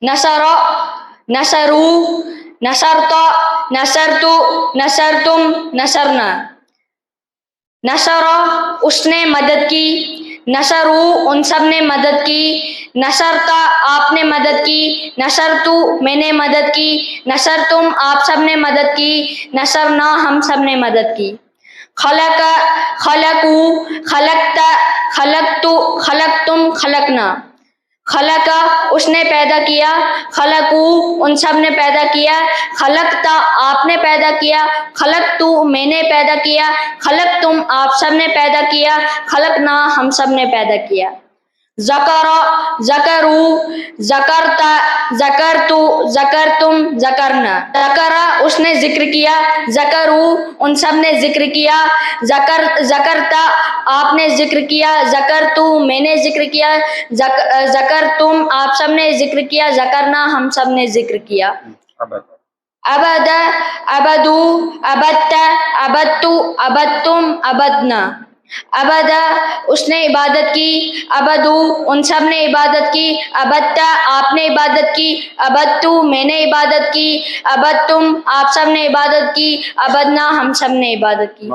نصر نصروا نصرت نصرت نصرتم نصرنا نصر اس نے مدد کی نصروا ان سب نے مدد کی نصرت آپ نے مدد کی نصرتو میں نے مدد کی نصرتم آپ سب نے مدد کی نصرنا ہم سب نے مدد کی خلق خلقو خلقت خلقتو خلقتم خلقنا خلق اس نے پیدا کیا خلقو ان سب نے پیدا کیا خلقتا آپ نے پیدا کیا خلقتو میں نے پیدا کیا خلقتم آپ سب نے پیدا کیا خلقنا ہم سب نے پیدا کیا ذکر ذکرو ذکرتا ذکرتو ذکرتم ذکرنا ذکر اس نے ذکر کیا ذکرو ان سب نے ذکر کیا ذکرتا آپ نے ذکر کیا ذکرتو میں نے ذکر کیا ذکرتم آپ سب نے ذکر کیا ذکرنا ہم سب نے ذکر کیا عبد عبدو عبدت عبدتو عبدتم عبدنا عبد اس نے عبادت کی عبدو ان سب نے عبادت کی عبدت آپ نے عبادت کی عبدتو میں نے عبادت کی عبدتم آپ سب نے عبادت کی عبدنا ہم سب نے عبادت کی